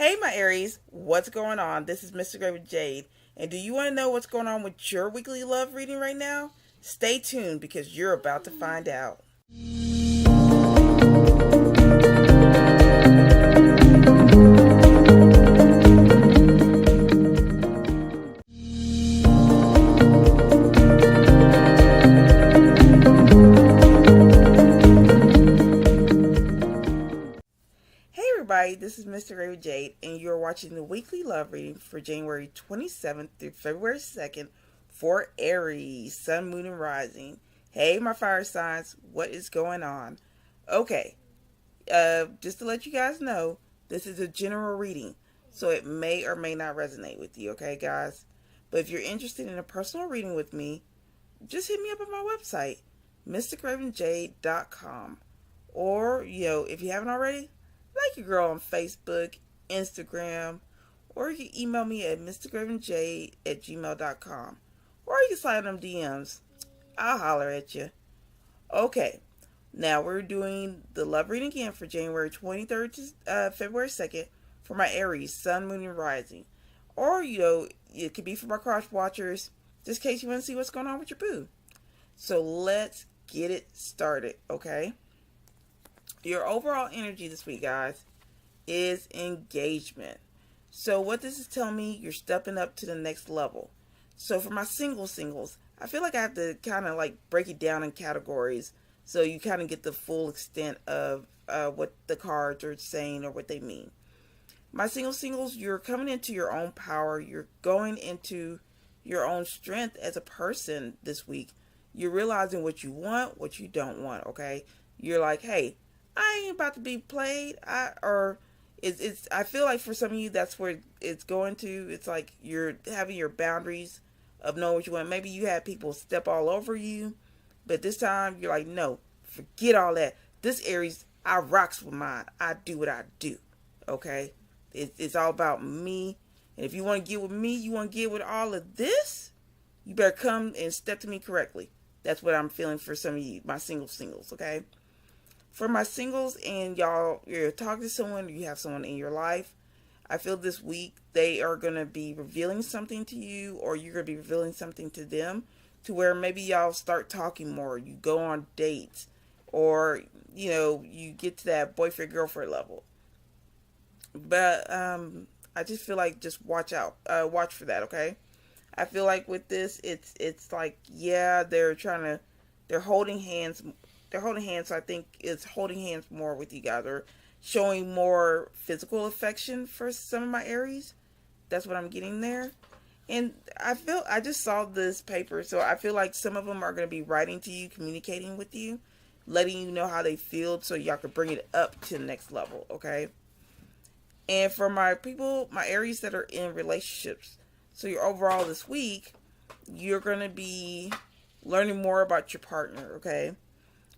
Hey, my Aries, what's going on? This is Mr. Gray with Jade, and do you want to know what's going on with your weekly love reading right now? Stay tuned because you're about to find out. Hey everybody, this is Mr. Gray with Jade, and you're watching the weekly love reading for January 27th through February 2nd for Aries, Sun, Moon, and Rising. Hey, my fire signs, what is going on? Okay, just to let you guys know, this is a general reading, so it may or may not resonate with you, okay, guys? But if you're interested in a personal reading with me, just hit me up on my website, mysticravenjade.com. Or, if you haven't already, like your girl on Facebook, Instagram, or you can email me at mysticravenjade@gmail.com. Or you can slide them DMs. I'll holler at you. Okay, now we're doing the love reading again for January 23rd to February 2nd for my Aries, Sun, Moon, and Rising. Or, it could be for my cross watchers, just in case you want to see what's going on with your boo. So let's get it started, okay? Your overall energy this week, guys, is engagement. So what this is telling me, you're stepping up to the next level. So for my singles, I feel like I have to kind of like break it down in categories so you kind of get the full extent of what the cards are saying or what they mean. My singles, you're coming into your own power. You're going into your own strength as a person this week. You're realizing what you want, what you don't want, okay? You're like, hey, I ain't about to be played. I feel like for some of you that's where it's going to. It's like you're having your boundaries of knowing what you want. Maybe you had people step all over you, but this time you're like, no, forget all that. This Aries, I rocks with mine. I do what I do. Okay? It's all about me. And if you want to get with me, you want to get with all of this, you better come and step to me correctly. That's what I'm feeling for some of you, my singles, okay? For my singles and you're talking to someone, or you have someone in your life, I feel this week they are going to be revealing something to you, or you're going to be revealing something to them, to where maybe y'all start talking more, you go on dates, or, you get to that boyfriend-girlfriend level. But I just feel like just watch for that, okay? I feel like with this, it's like, yeah, they're holding hands. They're holding hands, so I think it's holding hands more with you guys, or showing more physical affection for some of my Aries. That's what I'm getting there. And I just saw this paper, so I feel like some of them are going to be writing to you, communicating with you, letting you know how they feel, so y'all can bring it up to the next level, okay? And for my Aries that are in relationships, so your overall this week, you're going to be learning more about your partner, okay?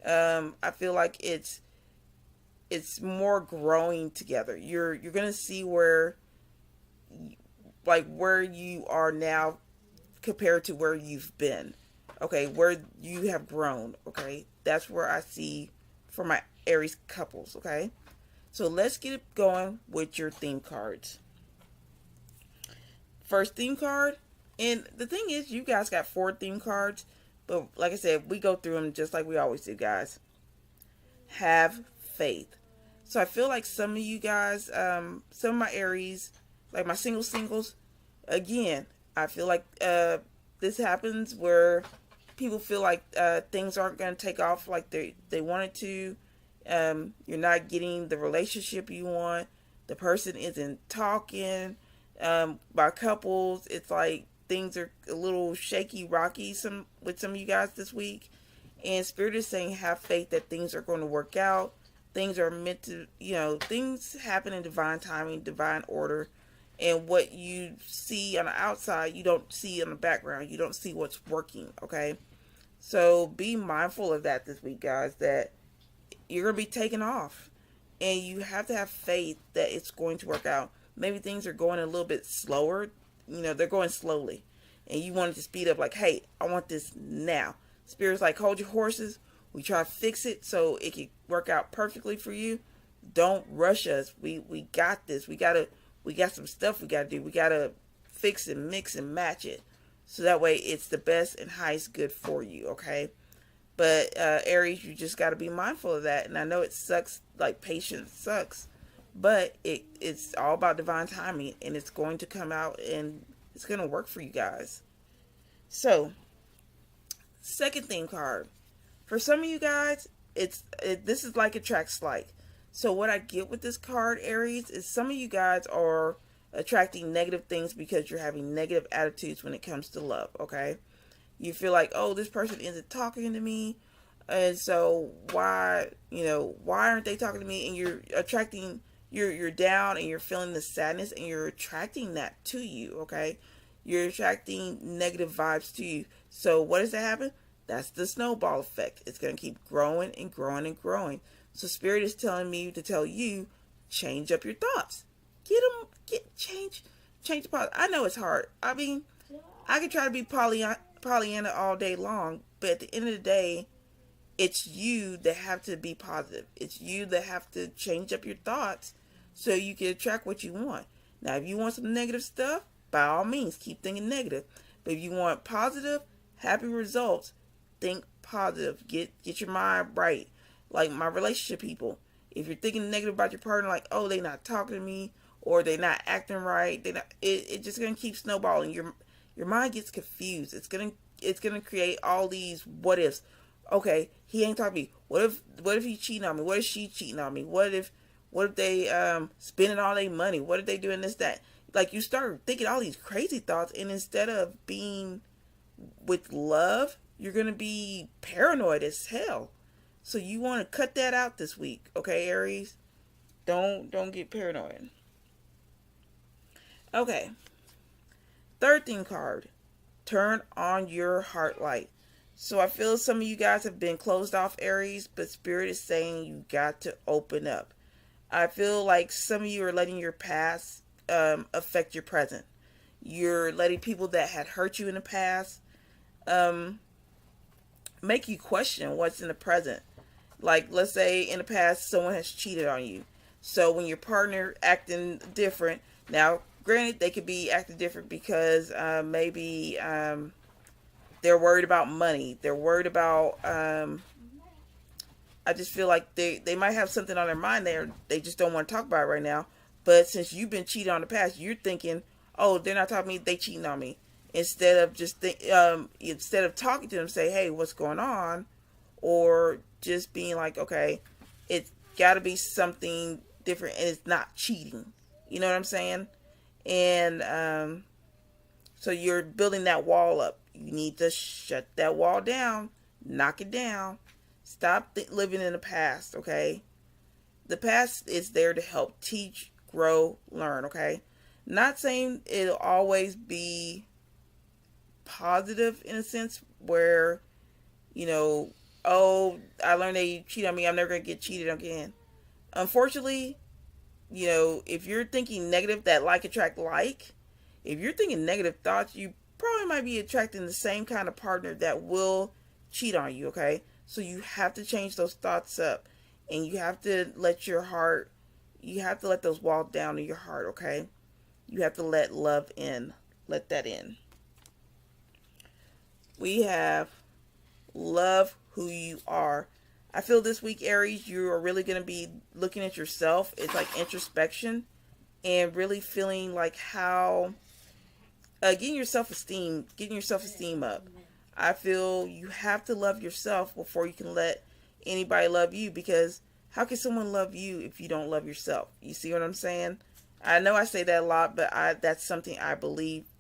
I feel like it's more growing together. You're going to see where you are now compared to where you've been. Okay, where you have grown, okay? That's where I see for my Aries couples, okay? So let's get it going with your theme cards. First theme card, and the thing is, you guys got 4 theme cards, but like I said, we go through them just like we always do, guys. Have faith. So I feel like some of you guys, some of my Aries, like my singles, again, I feel like this happens where people feel like things aren't going to take off like they wanted to. You're not getting the relationship you want. The person isn't talking. By couples, it's like things are a little shaky, rocky with some of you guys this week. And Spirit is saying have faith that things are going to work out. Things are meant to, things happen in divine timing, divine order. And what you see on the outside, you don't see in the background. You don't see what's working, okay? So be mindful of that this week, guys, that you're going to be taken off. And you have to have faith that it's going to work out. Maybe things are going a little bit slower. They're going slowly. And you want it to speed up like, hey, I want this now. Spirit's like, hold your horses. We try to fix it so it can work out perfectly for you. Don't rush us. We got this. We got to we got some stuff we got to do. We got to fix and mix and match it. So that way it's the best and highest good for you, okay? But Aries, you just got to be mindful of that. And I know it sucks, like patience sucks, but it's all about divine timing, and it's going to come out and it's going to work for you guys. So, second theme card. For some of you guys, this is like attracts like. So what I get with this card, Aries, is some of you guys are attracting negative things because you're having negative attitudes when it comes to love, okay? You feel like, oh, this person isn't talking to me, and so why aren't they talking to me? And you're attracting, you're down, and you're feeling the sadness, and you're attracting that to you, okay? You're attracting negative vibes to you. So what does that happen? That's the snowball effect. It's going to keep growing and growing and growing. So Spirit is telling me to tell you, change up your thoughts. Change the positive. I know it's hard. I mean, I could try to be Pollyanna all day long, but at the end of the day, it's you that have to be positive. It's you that have to change up your thoughts so you can attract what you want. Now, if you want some negative stuff, by all means, keep thinking negative. But if you want positive, happy results, think positive. Get your mind right. Like my relationship people. If you're thinking negative about your partner, like, oh, they not talking to me, or they not acting right, it's just gonna keep snowballing. Your mind gets confused. It's gonna create all these what ifs. Okay, he ain't talking to me. What if he cheating on me? What if she cheating on me? What if they spending all their money? What if they doing this, that? Like, you start thinking all these crazy thoughts, and instead of being with love, you're gonna be paranoid as hell. So you want to cut that out this week, okay, Aries? Don't get paranoid. Okay. Third theme card. Turn on your heart light. So I feel some of you guys have been closed off, Aries, but Spirit is saying you got to open up. I feel like some of you are letting your past affect your present. You're letting people that had hurt you in the past make you question what's in the present. Like, let's say in the past someone has cheated on you. So when your partner acting different, now granted they could be acting different because maybe they're worried about money. They're worried about I just feel like they might have something on their mind there. They just don't want to talk about it right now. But since you've been cheated on in the past, you're thinking, oh, they're not talking to me, they cheating on me. Instead of instead of talking to them, say, hey, what's going on? Or just being like, okay, it's got to be something different, and it's not cheating. You know what I'm saying? And so you're building that wall up. You need to shut that wall down, knock it down. Stop living in the past, okay? The past is there to help teach, grow, learn, okay? Not saying it'll always be positive in a sense where, oh, I learned they cheat on me, I'm never going to get cheated again. Unfortunately, if you're thinking negative, that like attract like, if you're thinking negative thoughts, you probably might be attracting the same kind of partner that will cheat on you, okay? So you have to change those thoughts up, and you have to let your heart, you have to let those walls down in your heart, okay? You have to let love in. Let that in. We have love who you are. I feel this week, Aries, you are really going to be looking at yourself. It's like introspection and really feeling like how getting your self-esteem up. I feel you have to love yourself before you can let anybody love you, because how can someone love you if you don't love yourself? You see what I'm saying? I know I say that a lot, but that's something I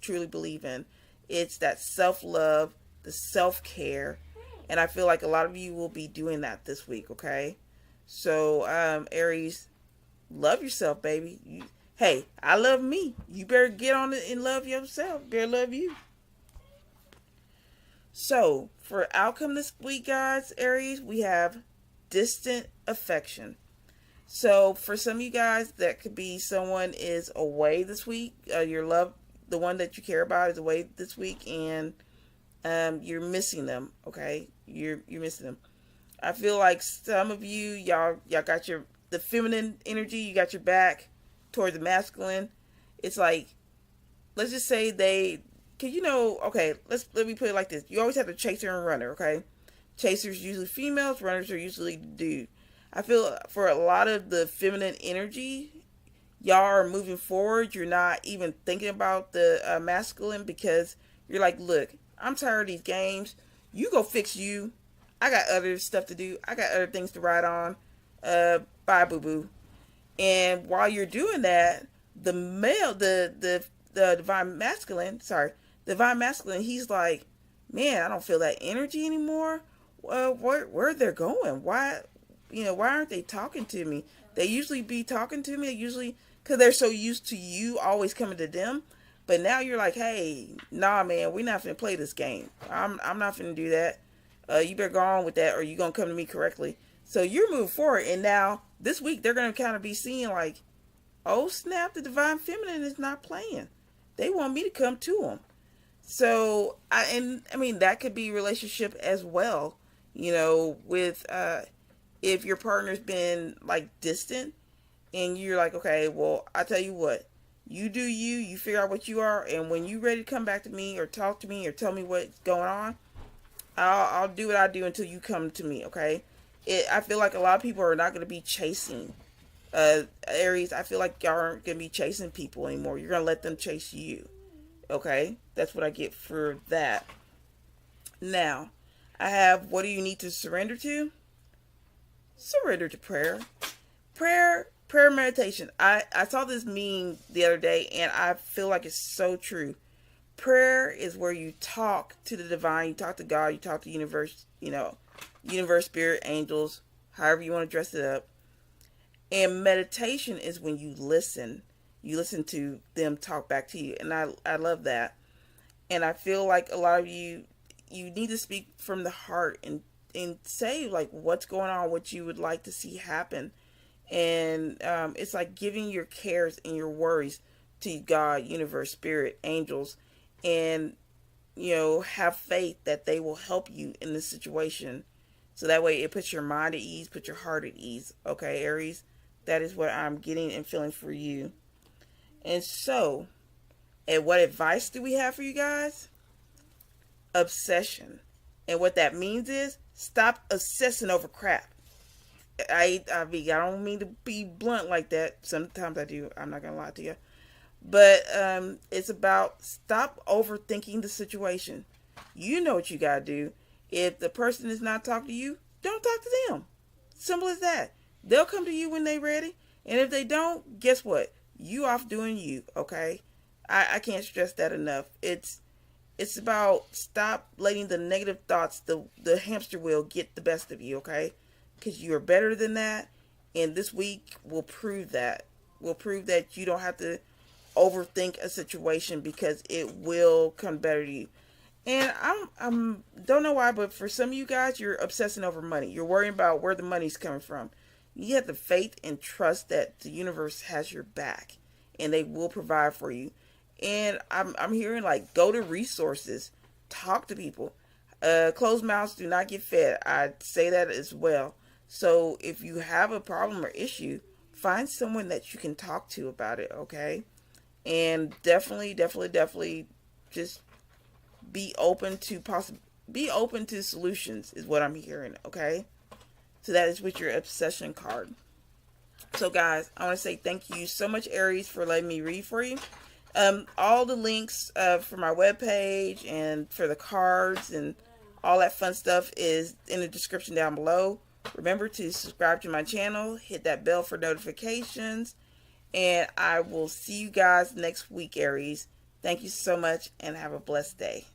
truly believe in. It's that self-love, the self-care, and I feel like a lot of you will be doing that this week, okay? So, Aries, love yourself, baby. Hey, I love me. You better get on it and love yourself. Better love you. So, for outcome this week, guys, Aries, we have distant affection. So, for some of you guys, that could be someone is away this week. Your love, the one that you care about, is away this week, and you're missing them, okay? You're missing them. I feel like some of you, y'all got the feminine energy, you got your back toward the masculine. It's like, let's just say cause okay, let me put it like this. You always have a chaser and runner, okay? Chasers usually females, runners are usually dude. I feel for a lot of the feminine energy, y'all are moving forward. You're not even thinking about the masculine because you're like, look, I'm tired of these games. You go fix you. I got other stuff to do. I got other things to ride on. Bye, boo boo. And while you're doing that, the male, the divine masculine, he's like, man, I don't feel that energy anymore. Well, where they're going? Why aren't they talking to me? They usually be talking to me. They usually, because they're so used to you always coming to them. But now you're like, hey, nah, man, we're not finna play this game. I'm not finna do that. You better go on with that, or you're gonna come to me correctly. So you're moving forward, and now this week they're gonna kind of be seeing like, oh snap, the divine feminine is not playing. They want me to come to them. So I mean that could be relationship as well. With if your partner's been like distant, and you're like, okay, well, I tell you what, you do you figure out what you are, and when you ready to come back to me or talk to me or tell me what's going on, I'll do what I do until you come to me, okay? I feel like a lot of people are not going to be chasing Aries. I feel like y'all aren't going to be chasing people anymore. You're going to let them chase you, okay? That's what I get for that. Now, I have, what do you need to surrender to? Surrender to prayer. Prayer meditation. I saw this meme the other day, and I feel like it's so true. Prayer is where you talk to the divine, you talk to God, you talk to universe, universe, spirit, angels, however you want to dress it up. And meditation is when you listen. You listen to them talk back to you. And I love that. And I feel like a lot of you need to speak from the heart and say like what's going on, what you would like to see happen. And it's like giving your cares and your worries to God, universe, spirit, angels, and have faith that they will help you in this situation. So that way it puts your mind at ease, put your heart at ease. Okay, Aries, that is what I'm getting and feeling for you. And so, and what advice do we have for you guys? Obsession. And what that means is stop obsessing over crap. I don't mean to be blunt like that. Sometimes I do. I'm not gonna lie to you. But it's about stop overthinking the situation. You know what you gotta do. If the person is not talking to you, don't talk to them. Simple as that. They'll come to you when they're ready. And if they don't, guess what? You off doing you, okay? I can't stress that enough. It's about stop letting the negative thoughts, the hamster wheel, get the best of you, okay? Because you are better than that. And this week will prove that. Will prove that you don't have to overthink a situation because it will come better to you. And I'm don't know why, but for some of you guys, you're obsessing over money. You're worrying about where the money's coming from. You have the faith and trust that the universe has your back and they will provide for you. And I'm hearing like go to resources, talk to people. Closed mouths do not get fed. I say that as well. So if you have a problem or issue, find someone that you can talk to about it, okay? And definitely just be open to solutions is what I'm hearing, okay? So that is with your obsession card. So guys, I want to say thank you so much, Aries, for letting me read for you. All the links for my webpage and for the cards and all that fun stuff is in the description down below. Remember to subscribe to my channel, hit that bell for notifications, and I will see you guys next week, Aries. Thank you so much and have a blessed day.